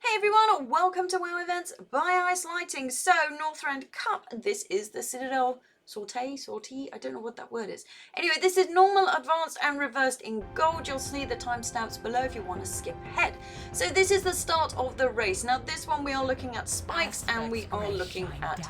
Hey everyone, welcome to WoW Events by Ice Lighting. So, Northrend Cup, this is the Citadel Sortie, I don't know what that word is. Anyway, this is normal, advanced and reversed in gold. You'll see the timestamps below if you want to skip ahead. So this is the start of the race. Now this one we are looking at spikes and we are looking at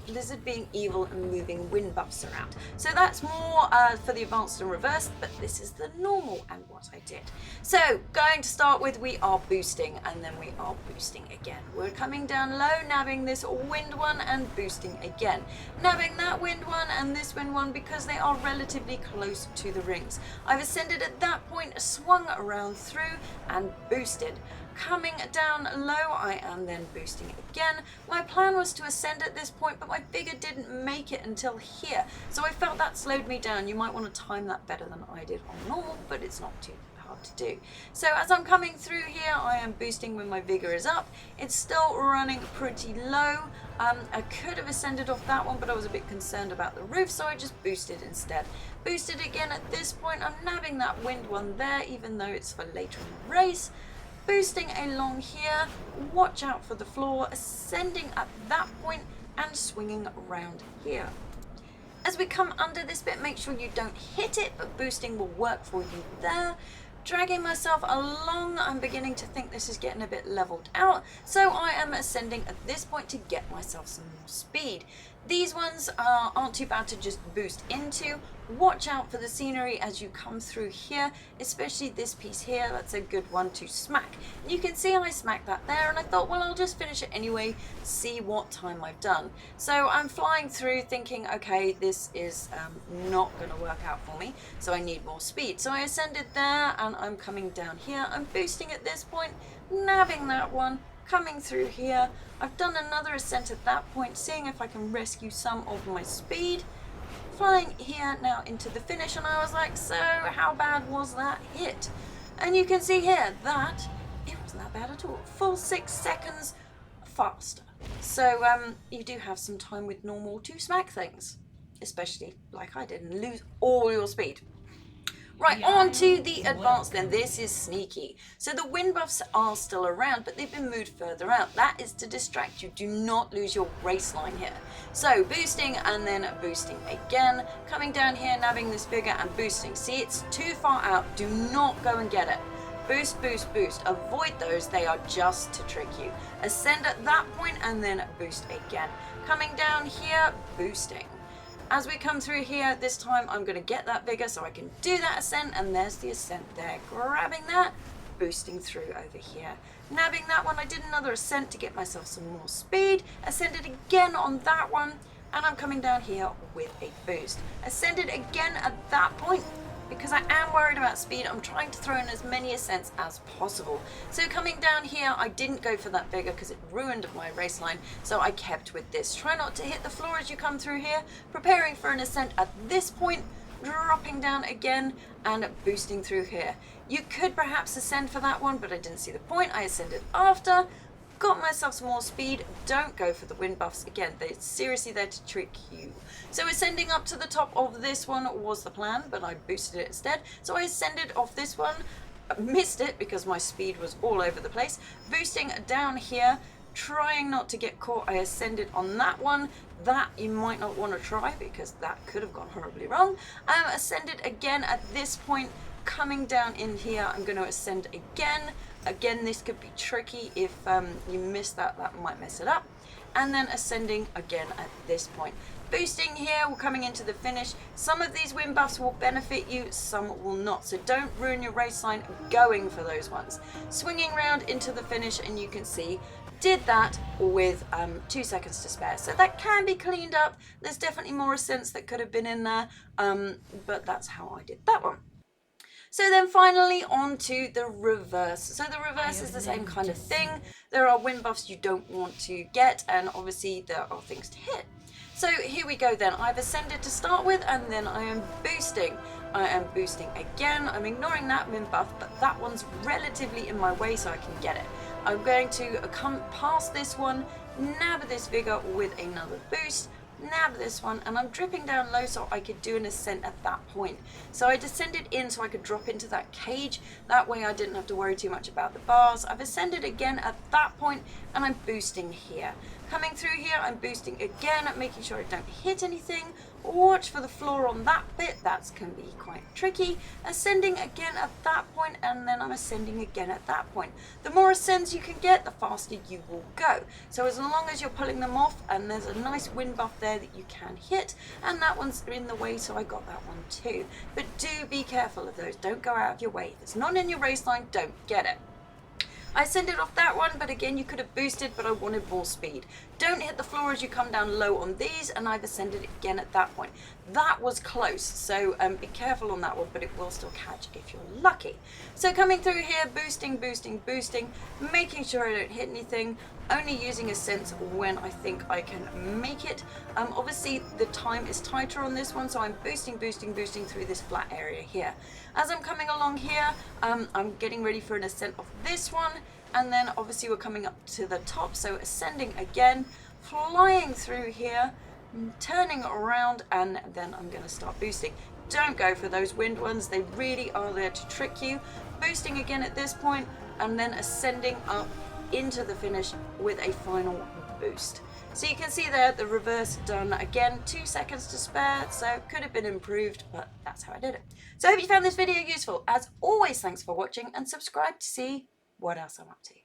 Blizzard being evil and moving wind buffs around. So that's more for the advanced and reversed, but this is the normal and what I did. So going to start with, we are boosting and then we are boosting again. We're coming down low, nabbing this wind one and boosting again. Nabbing that wind one and this wind one because they are relatively close to the rings. I've ascended at that point, swung around through and boosted. Coming down low, I am then boosting again. My plan was to ascend at this point, but my figure didn't make it until here. So I felt that slowed me down. You might want to time that better than I did on normal, but it's not too hard to do. So as I'm coming through here, I am boosting when my vigor is up. It's still running pretty low. I could have ascended off that one, but I was a bit concerned about the roof, so I just boosted instead. Boosted again at this point. I'm nabbing that wind one there, even though it's for later in the race. Boosting along here, watch out for the floor, ascending at that point and swinging around here. As we come under this bit, make sure you don't hit it, but boosting will work for you there. Dragging myself along, I'm beginning to think this is getting a bit leveled out, so I am ascending at this point to get myself some more speed. These ones aren't too bad to just boost into. Watch out for the scenery as you come through here, especially this piece here. That's a good one to smack. And you can see I smacked that there, and I thought, well, I'll just finish it anyway, see what time I've done. So I'm flying through thinking, okay, this is not going to work out for me, so I need more speed. So I ascended there, and I'm coming down here. I'm boosting at this point, nabbing that one, coming through here. I've done another ascent at that point, seeing if I can rescue some of my speed. Flying here now into the finish, and I was like, so how bad was that hit? And you can see here that it wasn't that bad at all. Full 6 seconds faster. So you do have some time with normal to smack things, especially like I did, and lose all your speed. Right, on to the advanced then. This is sneaky. So the wind buffs are still around, but they've been moved further out. That is to distract you. Do not lose your race line here. So boosting and then boosting again. Coming down here, nabbing this figure and boosting. See, it's too far out. Do not go and get it. Boost, boost, boost. Avoid those. They are just to trick you. Ascend at that point and then boost again. Coming down here, boosting. As we come through here, this time I'm going to get that vigor so I can do that ascent, and there's the ascent there. Grabbing that, boosting through over here. Nabbing that one, I did another ascent to get myself some more speed. Ascended again on that one, and I'm coming down here with a boost. Ascended again at that point. Because I am worried about speed, I'm trying to throw in as many ascents as possible. So coming down here, I didn't go for that vigor because it ruined my race line, so I kept with this. Try not to hit the floor as you come through here, preparing for an ascent at this point, dropping down again and boosting through here. You could perhaps ascend for that one, but I didn't see the point. I ascended after. Got myself some more speed. Don't go for the wind buffs again. They're seriously there to trick you. So ascending up to the top of this one was the plan, but I boosted it instead. So I ascended off this one, missed it because my speed was all over the place. Boosting down here, trying not to get caught. I ascended on that one. That you might not want to try because that could have gone horribly wrong. Ascended again at this point. Coming down in here, I'm going to ascend again. Again, this could be tricky. If you miss that, that might mess it up. And then ascending again at this point. Boosting here, we're coming into the finish. Some of these wind buffs will benefit you, some will not. So don't ruin your race line going for those ones. Swinging around into the finish, and you can see, did that with 2 seconds to spare. So that can be cleaned up. There's definitely more ascents that could have been in there, but that's how I did that one. So then finally on to the reverse. So the reverse is the same kind of thing. There are wind buffs you don't want to get, and obviously there are things to hit. So here we go then. I've ascended to start with, and then I am boosting. I am boosting again. I'm ignoring that wind buff, but that one's relatively in my way so I can get it. I'm going to come past this one, nab this vigor with another boost, nab this one, and I'm dripping down low so I could do an ascent at that point. So I descended in so I could drop into that cage. That way I didn't have to worry too much about the bars. I've ascended again at that point, and I'm boosting here. Coming through here, I'm boosting again, making sure I don't hit anything. Watch for the floor on that bit, that can be quite tricky. Ascending again at that point, and then I'm ascending again at that point. The more ascends you can get, the faster you will go. So as long as you're pulling them off, and there's a nice wind buff there that you can hit, and that one's in the way, so I got that one too. But do be careful of those, don't go out of your way. If it's not in your race line, don't get it. I ascended off that one, but again, you could have boosted, but I wanted more speed. Don't hit the floor as you come down low on these, and I've ascended again at that point. That was close, so be careful on that one, but it will still catch if you're lucky. So coming through here, boosting, boosting, boosting, making sure I don't hit anything, only using ascents when I think I can make it. Obviously, the time is tighter on this one, so I'm boosting, boosting, boosting through this flat area here. As I'm coming along here, I'm getting ready for an ascent of this one, and then obviously we're coming up to the top, so ascending again, flying through here, turning around, and then I'm going to start boosting. Don't go for those wind ones, they really are there to trick you. Boosting again at this point, and then ascending up into the finish with a final boost. So you can see there the reverse done again, 2 seconds to spare, so could have been improved, but that's how I did it. So I hope you found this video useful. As always, thanks for watching, and subscribe to see what else I'm up to.